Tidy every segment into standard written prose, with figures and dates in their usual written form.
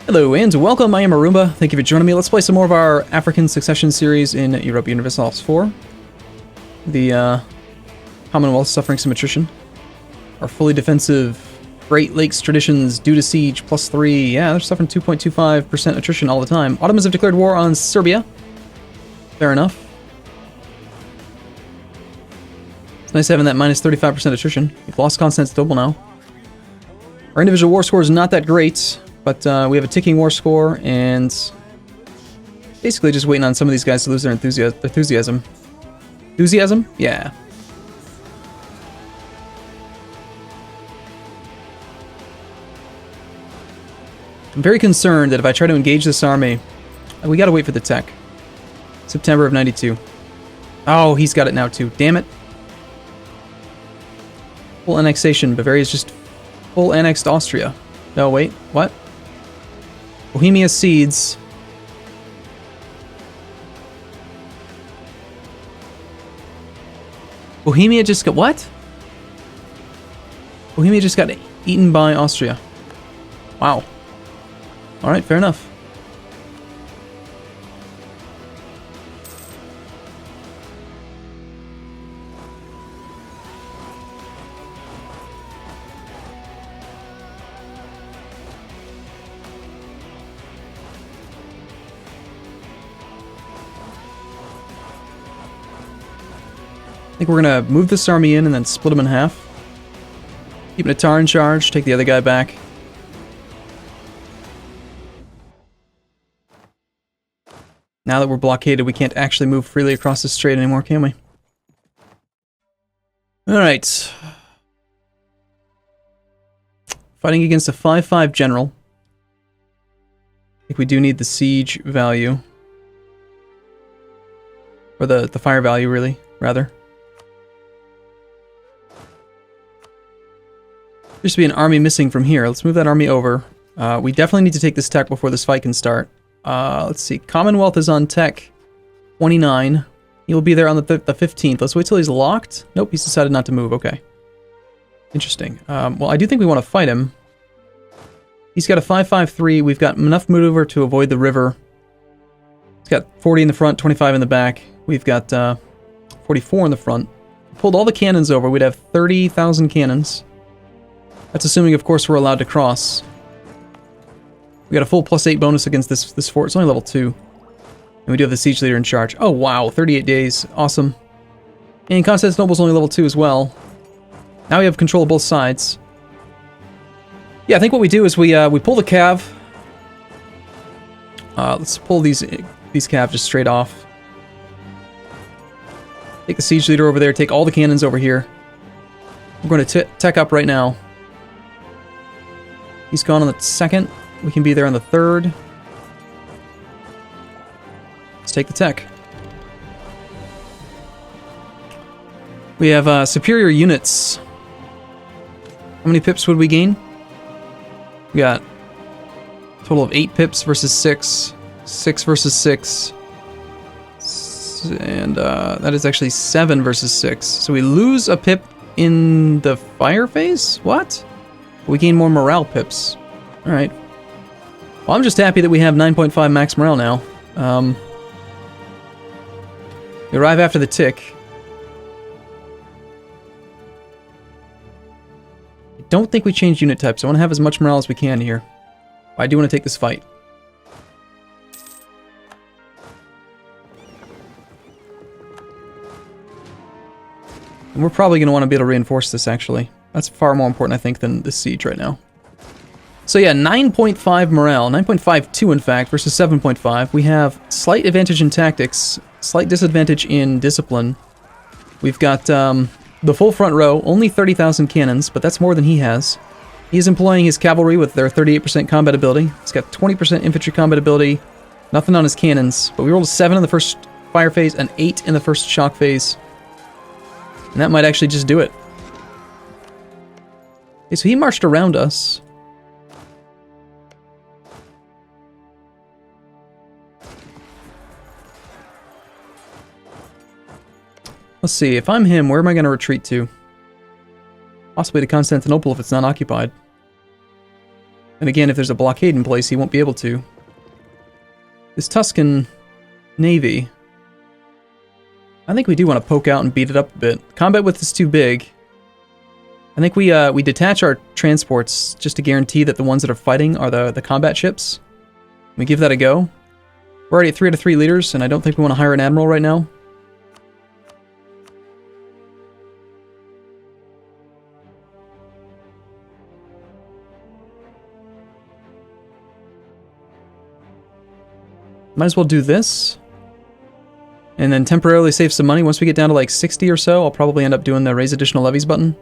Hello and welcome, I am Arumba. Thank you for joining me. Let's play some more of our African Succession series in Europa Universalis IV. The Commonwealth suffering some attrition. Our fully defensive Great Lakes traditions due to siege +3. Yeah, they're suffering 2.25% attrition all the time. Ottomans have declared war on Serbia. Fair enough. It's nice having that minus 35% attrition. We've lost Constantinople now. Our individual war score is not that great. But we have a ticking war score, and basically just waiting on some of these guys to lose their enthusiasm. Enthusiasm? Yeah. I'm very concerned that if I try to engage this army, we gotta wait for the tech. September of 92. Oh, he's got it now too. Damn it. Full annexation. Bavaria's just full annexed Austria. No, wait. What? Bohemia cedes. Bohemia just got what? Bohemia just got eaten by Austria. Wow. Alright, fair enough. I think we're gonna move this army in and then split them in half. Keep Natar in charge, take the other guy back. Now that we're blockaded, we can't actually move freely across the strait anymore, can we? Alright. Fighting against a 5-5 general. I think we do need the siege value. Or the fire value, really, rather. There should be an army missing from here. Let's move that army over. We definitely need to take this tech before this fight can start. Let's see. Commonwealth is on tech 29. He will be there on the 15th. Let's wait till he's locked. Nope, he's decided not to move. Okay. Interesting. Well, I do think we want to fight him. He's got a 5-5-3. We've got enough maneuver to avoid the river. He's got 40 in the front, 25 in the back. We've got 44 in the front. Pulled all the cannons over. We'd have 30,000 cannons. That's assuming, of course, we're allowed to cross. We got a full +8 bonus against this fort. It's only level 2. And we do have the siege leader in charge. Oh, wow. 38 days. Awesome. And Constantinople's only level 2 as well. Now we have control of both sides. Yeah, I think what we do is we pull the cav. Let's pull these cav just straight off. Take the siege leader over there. Take all the cannons over here. We're going to tech up right now. He's gone on the 2nd. We can be there on the 3rd. Let's take the tech. We have superior units. How many pips would we gain? We got a total of 8 pips versus 6. 6 versus 6. And that is actually 7 versus 6. So we lose a pip in the fire phase? What? We gain more morale pips. Alright. Well, I'm just happy that we have 9.5 max morale now. We arrive after the tick. I don't think we changed unit types. I want to have as much morale as we can here. I do want to take this fight. And we're probably going to want to be able to reinforce this, actually. That's far more important, I think, than the siege right now. So yeah, 9.5 morale, 9.52 in fact, versus 7.5. We have slight advantage in tactics, slight disadvantage in discipline. We've got the full front row, only 30,000 cannons, but that's more than he has. He's employing his cavalry with their 38% combat ability. He's got 20% infantry combat ability, nothing on his cannons, but we rolled a 7 in the first fire phase and 8 in the first shock phase. And that might actually just do it. Okay, so he marched around us. Let's see, if I'm him, where am I going to retreat to? Possibly to Constantinople if it's not occupied. And again, if there's a blockade in place, he won't be able to. This Tuscan Navy, I think we do want to poke out and beat it up a bit. Combat width is too big. I think we detach our transports just to guarantee that the ones that are fighting are the combat ships. We give that a go. We're already at 3 out of 3 leaders, and I don't think we want to hire an admiral right now. Might as well do this. And then temporarily save some money. Once we get down to like 60 or so, I'll probably end up doing the raise additional levies button.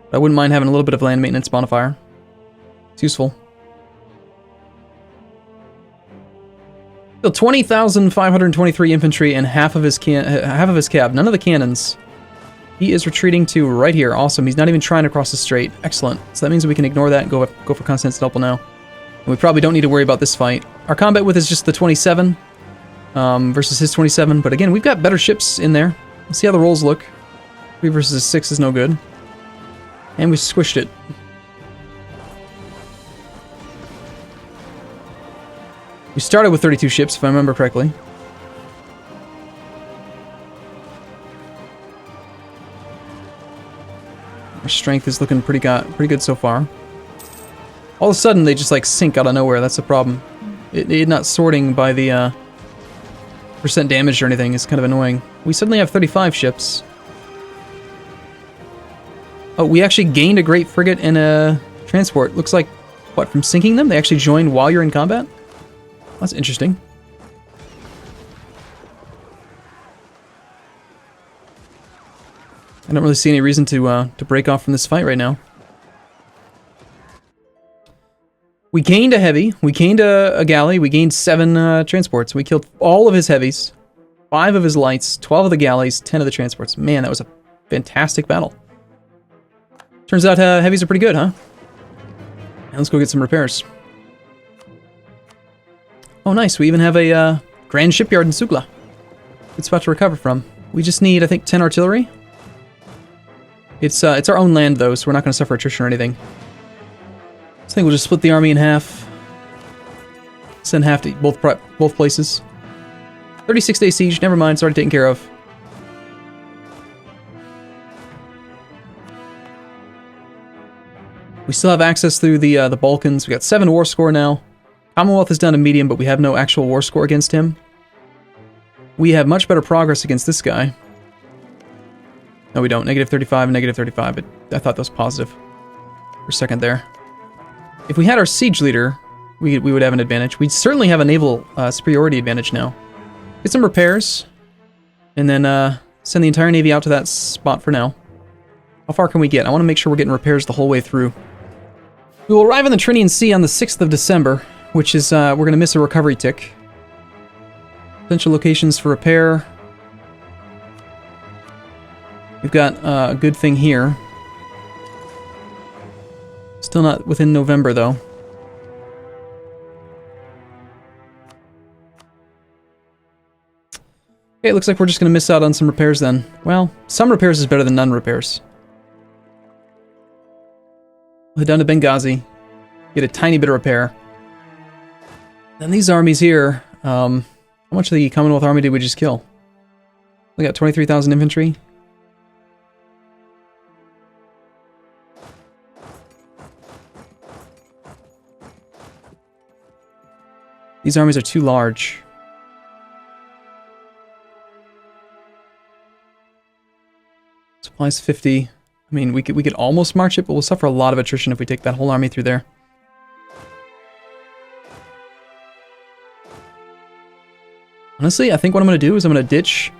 But I wouldn't mind having a little bit of land maintenance bonfire. It's useful. Still 20,523 infantry and half of his cav. None of the cannons. He is retreating to right here. Awesome. He's not even trying to cross the strait. Excellent. So that means we can ignore that and go for Constantinople now. And we probably don't need to worry about this fight. Our combat width is just the 27 versus his 27. But again, we've got better ships in there. Let's see how the rolls look. 3 versus 6 is no good. And we squished it. We started with 32 ships, if I remember correctly. Our strength is looking pretty good so far. All of a sudden, they just like sink out of nowhere. That's the problem. It not sorting by the percent damage or anything is kind of annoying. We suddenly have 35 ships. Oh, we actually gained a great frigate and a transport. Looks like, what, from sinking them? They actually joined while you're in combat? That's interesting. I don't really see any reason to break off from this fight right now. We gained a heavy, we gained a galley, we gained 7 transports. We killed all of his heavies, 5 of his lights, 12 of the galleys, 10 of the transports. Man, that was a fantastic battle. Turns out heavies are pretty good, huh? And let's go get some repairs. Oh, nice. We even have a grand shipyard in Sugla. Good spot to recover from. We just need, I think, 10 artillery. It's our own land, though, so we're not going to suffer attrition or anything. So I think we'll just split the army in half. Send half to both places. 36-day siege. Never mind. It's already taken care of. We still have access through the Balkans. We got 7 war score now. Commonwealth is down to medium, but we have no actual war score against him. We have much better progress against this guy. No, we don't. Negative 35 and negative 35, but I thought that was positive for a second there. If we had our siege leader, we would have an advantage. We'd certainly have a naval superiority advantage now. Get some repairs, and then send the entire navy out to that spot for now. How far can we get? I want to make sure we're getting repairs the whole way through. We will arrive in the Trinian Sea on the 6th of December, which is, we're going to miss a recovery tick. Potential locations for repair. We've got a good thing here. Still not within November, though. Okay, it looks like we're just going to miss out on some repairs then. Well, some repairs is better than none repairs. We'll head down to Benghazi. Get a tiny bit of repair. Then these armies here, how much of the Commonwealth army did we just kill? We got 23,000 infantry. These armies are too large. Supplies 50. I mean, we could almost march it, but we'll suffer a lot of attrition if we take that whole army through there. Honestly, I think what I'm going to do is I'm going to ditch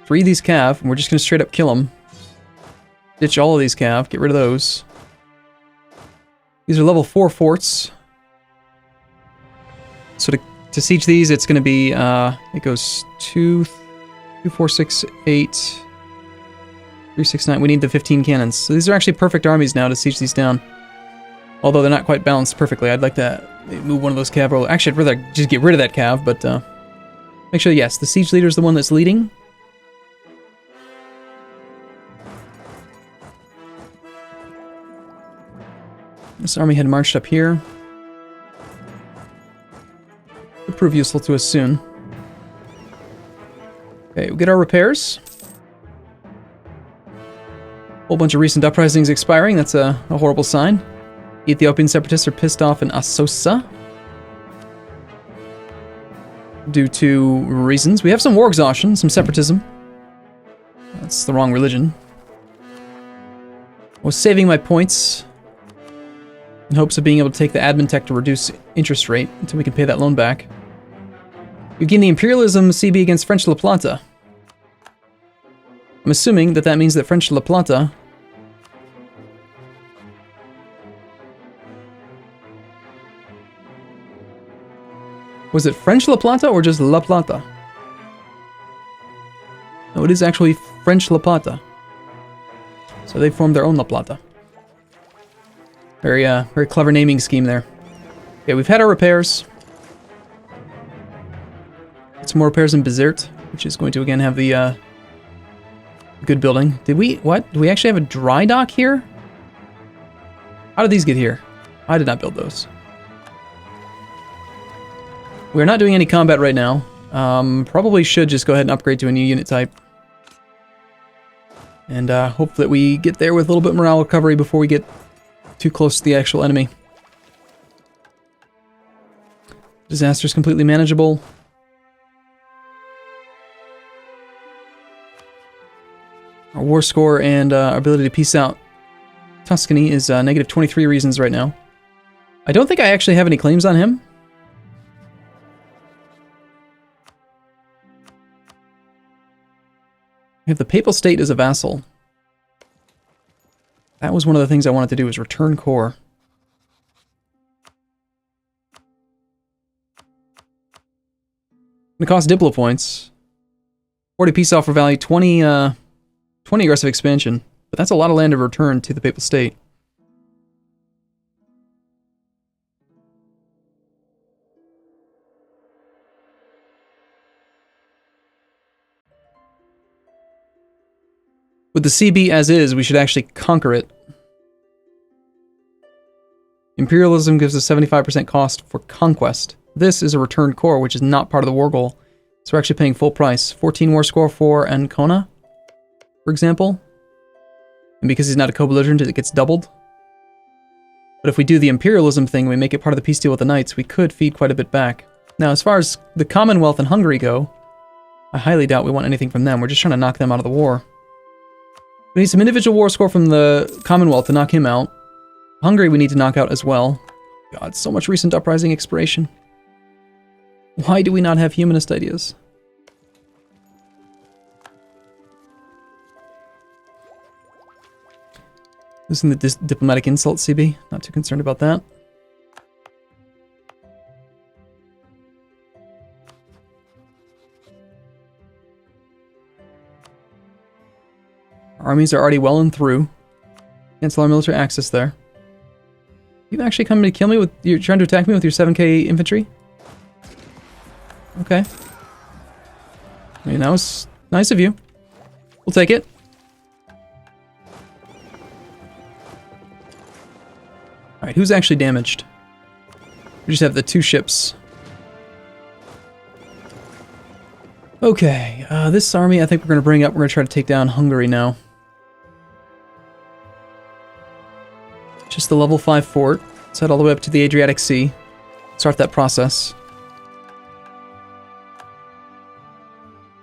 3 of these cav, and we're just going to straight up kill them. Ditch all of these cav, get rid of those. These are level 4 forts. So to siege these, it's going to be, it goes 2, 4, 6, 8, 3, 6, 9. We need the 15 cannons. So these are actually perfect armies now to siege these down. Although they're not quite balanced perfectly. I'd like to move one of those cav. Or actually, I'd rather just get rid of that cav, but make sure, yes, the siege leader is the one that's leading. This army had marched up here. Could prove useful to us soon. Okay, we get our repairs. Whole bunch of recent uprisings expiring. That's a horrible sign. Ethiopian separatists are pissed off in Asosa due to reasons. We have some war exhaustion, some separatism. That's the wrong religion. I was saving my points in hopes of being able to take the admin tech to reduce interest rate until we can pay that loan back. You gain the imperialism CB against French La Plata. I'm assuming that that means that French La Plata was it French La Plata or just La Plata? No, it is actually French La Plata. So they formed their own La Plata. Very clever naming scheme there. Okay, we've had our repairs. Some more repairs in Bizerte, which is going to again have the good building. Did we, what? Do we actually have a dry dock here? How did these get here? I did not build those. We're not doing any combat right now. Probably should just go ahead and upgrade to a new unit type. And hope that we get there with a little bit of morale recovery before we get too close to the actual enemy. Disaster is completely manageable. Our war score and our ability to peace out Tuscany is negative 23 reasons right now. I don't think I actually have any claims on him. We have the Papal State as a vassal. That was one of the things I wanted to do, is return core. Gonna cost Diplo points. 40 peace offer value, 20 aggressive expansion. But that's a lot of land to return to the Papal State. With the CB as is, we should actually conquer it. Imperialism gives us 75% cost for conquest. This is a return core, which is not part of the war goal. So we're actually paying full price. 14 war score for Ancona, for example. And because he's not a co-belligerent, it gets doubled. But if we do the imperialism thing, we make it part of the peace deal with the Knights, we could feed quite a bit back. Now, as far as the Commonwealth and Hungary go, I highly doubt we want anything from them. We're just trying to knock them out of the war. We need some individual war score from the Commonwealth to knock him out. Hungary we need to knock out as well. God, so much recent uprising expiration. Why do we not have humanist ideas? Losing the diplomatic insult, CB. Not too concerned about that. Our armies are already well and through. Cancel our military access there. You've actually come to kill me with... You're trying to attack me with your 7k infantry? Okay. I mean, that was nice of you. We'll take it. Alright, who's actually damaged? We just have the 2 ships. Okay, this army I think we're going to bring up. We're going to try to take down Hungary now. Just the level 5 fort. Let's head all the way up to the Adriatic Sea. Start that process.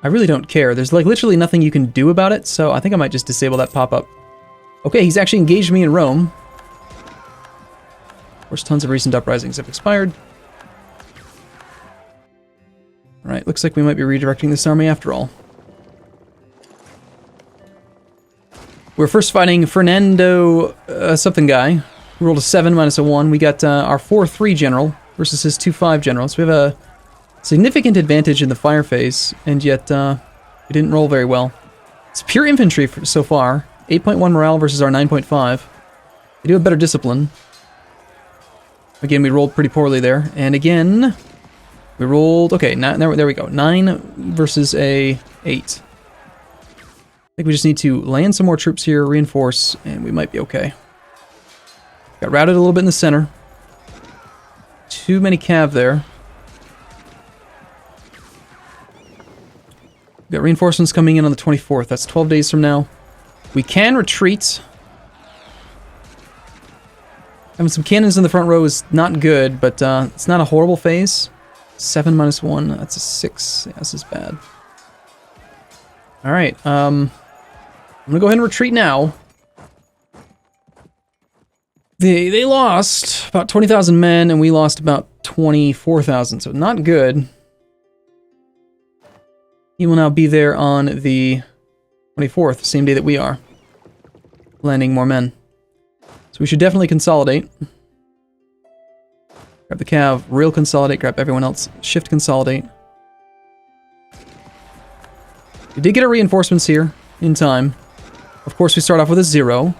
I really don't care. There's like literally nothing you can do about it, so I think I might just disable that pop-up. Okay, he's actually engaged me in Rome. Of course, tons of recent uprisings have expired. Alright, looks like we might be redirecting this army after all. We're first fighting Fernando something guy. We rolled a 7 minus a 1. We got our 4-3 general versus his 2-5 general. So we have a significant advantage in the fire phase, and yet we didn't roll very well. It's pure infantry so far. 8.1 morale versus our 9.5. They do have better discipline. Again, we rolled pretty poorly there. And again, we rolled... Okay, there we go. 9 versus a 8. I think we just need to land some more troops here, reinforce, and we might be okay. Got routed a little bit in the center. Too many cav there. Got reinforcements coming in on the 24th. That's 12 days from now. We can retreat. Having some cannons in the front row is not good, but it's not a horrible phase. 7 minus 1. That's a 6. Yeah, this is bad. Alright, I'm gonna go ahead and retreat now. They lost about 20,000 men, and we lost about 24,000, so not good. He will now be there on the 24th, same day that we are. Landing more men. So we should definitely consolidate. Grab the cav, real consolidate, grab everyone else, shift consolidate. We did get our reinforcements here in time. Of course, we start off with a 0.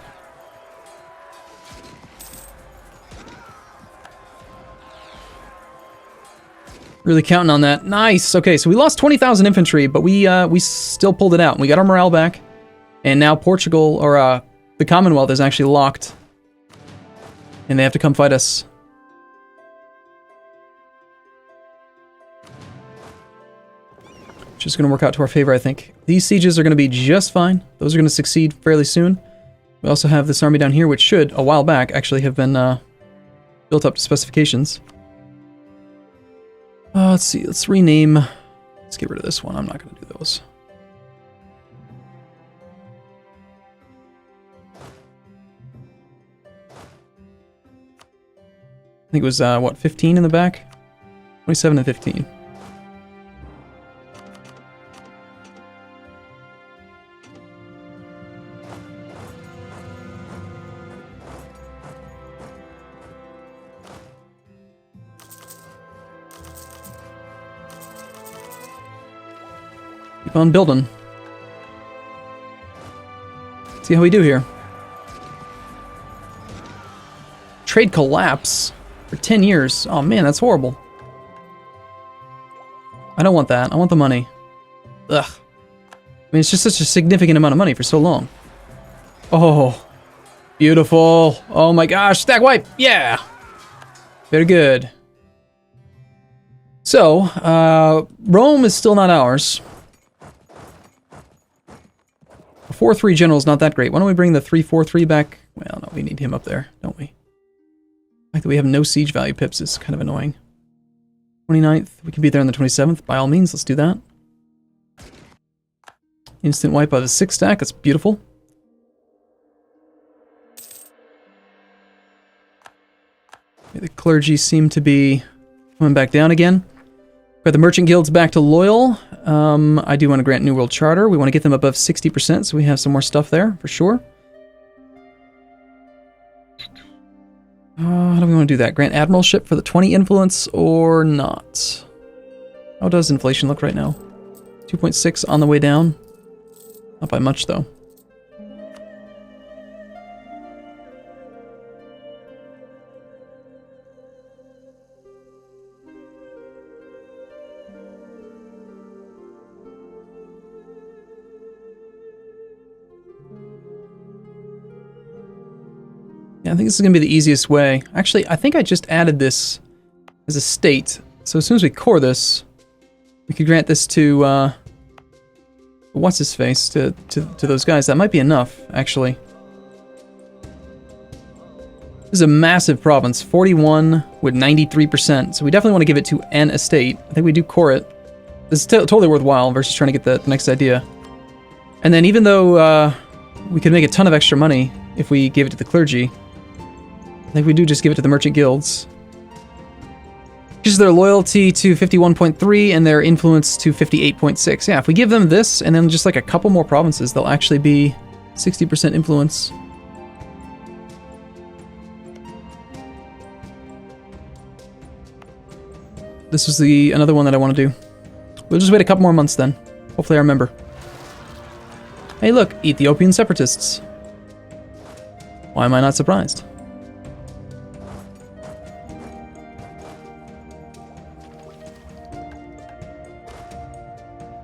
Really counting on that. Nice. Okay, so we lost 20,000 infantry, but we still pulled it out. We got our morale back, and now Portugal, or the Commonwealth, is actually locked, and they have to come fight us. Which is going to work out to our favor, I think. These sieges are going to be just fine. Those are going to succeed fairly soon. We also have this army down here, which should, a while back, actually have been built up to specifications. Let's see, let's rename. Let's get rid of this one. I'm not going to do those. I think it was, what, 15 in the back? 27 and 15. Keep on building. See how we do here. Trade collapse for 10 years. Oh man, that's horrible. I don't want that. I want the money. Ugh. I mean, it's just such a significant amount of money for so long. Oh, beautiful. Oh my gosh, stack wipe. Yeah. Very good. So, Rome is still not ours. 4-3 general is not that great. Why don't we bring the 3-4-3 back? Well, no, we need him up there, don't we? The fact that we have no siege value pips is kind of annoying. 29th, we can be there on the 27th. By all means, let's do that. Instant wipe out of 6 stack. That's beautiful. The clergy seem to be coming back down again. Got the merchant guilds back to loyal. I do want to grant New World Charter. We want to get them above 60%, so we have some more stuff there, for sure. How do we want to do that? Grant admiralship for the 20 influence or not? How does inflation look right now? 2.6 on the way down. Not by much, though. Yeah, I think this is going to be the easiest way. Actually, I think I just added this as a state. So as soon as we core this, we could grant this to, what's-his-face, to those guys. That might be enough, actually. This is a massive province, 41 with 93%. So we definitely want to give it to an estate. I think we do core it. This is totally worthwhile versus trying to get the next idea. And then even though we could make a ton of extra money if we gave it to the clergy, I think we do just give it to the merchant guilds. Increases their loyalty to 51.3 and their influence to 58.6. Yeah, if we give them this and then just like a couple more provinces, they'll actually be 60% influence. This is another one that I want to do. We'll just wait a couple more months then. Hopefully I remember. Hey look, Ethiopian separatists. Why am I not surprised?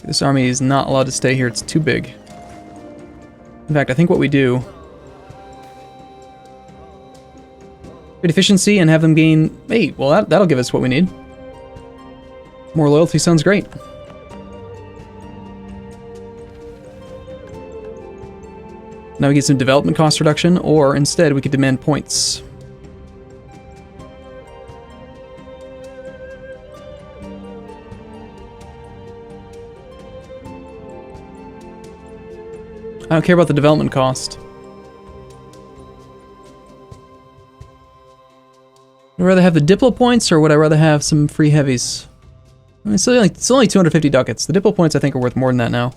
This army is not allowed to stay here, it's too big. In fact, I think what we do... Great efficiency and have them gain... Hey, well, that'll give us what we need. More loyalty sounds great. Now we get some development cost reduction, or instead we could demand points. I don't care about the development cost. Would I rather have the Diplo points, or would I rather have some free heavies? I mean, it's only 250 ducats. The Diplo points I think are worth more than that now.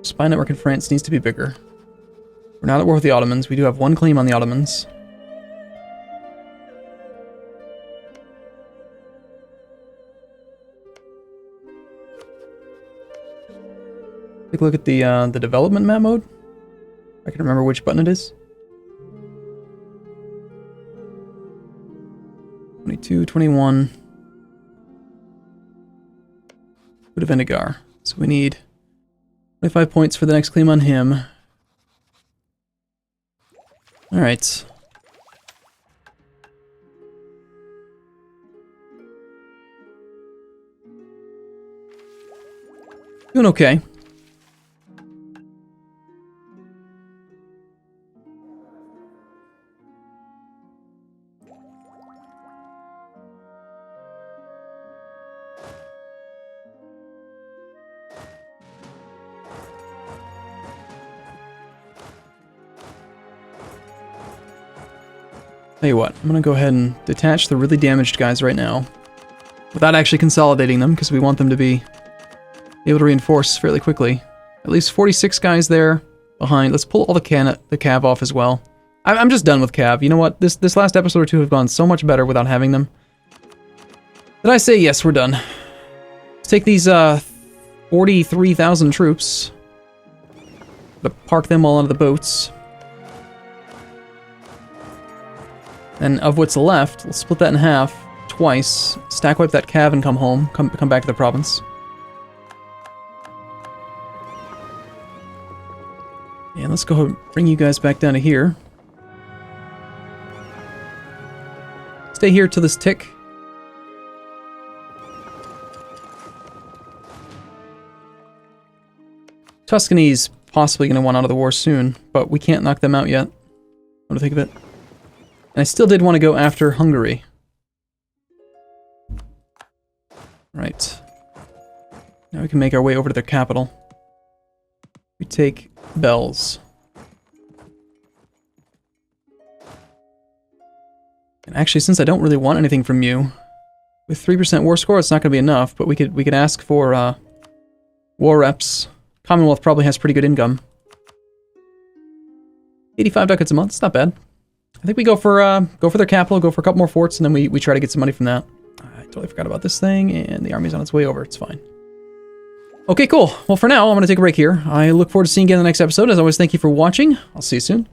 Spy network in France needs to be bigger. We're not at war with the Ottomans. We do have one claim on the Ottomans. Take a look at the development map mode. I can remember which button it is. 22, 21. Bit of Vendigar. So we need 25 points for the next claim on him. Alright. Doing okay. Tell you what, I'm gonna go ahead and detach the really damaged guys right now, without actually consolidating them, because we want them to be able to reinforce fairly quickly. At least 46 guys there behind. Let's pull all the cav off as well. I'm just done with cav. You know what? This last episode or two have gone so much better without having them. Did I say yes? We're done. Let's take these 43,000 troops, park them all onto the boats. And of what's left, we'll split that in half twice, stack wipe that cav and come home, come back to the province. And let's go ahead and bring you guys back down to here. Stay here till this tick. Tuscany's possibly going to want out of the war soon, but we can't knock them out yet. What do you think of it? And I still did want to go after Hungary. Right. Now we can make our way over to their capital. We take Bells. And actually, since I don't really want anything from you, with 3% war score, it's not going to be enough, but we could ask for war reps. Commonwealth probably has pretty good income. 85 ducats a month, it's not bad. I think we go for their capital, go for a couple more forts, and then we try to get some money from that. I totally forgot about this thing, and the army's on its way over. It's fine. Okay, cool. Well, for now, I'm going to take a break here. I look forward to seeing you again in the next episode. As always, thank you for watching. I'll see you soon.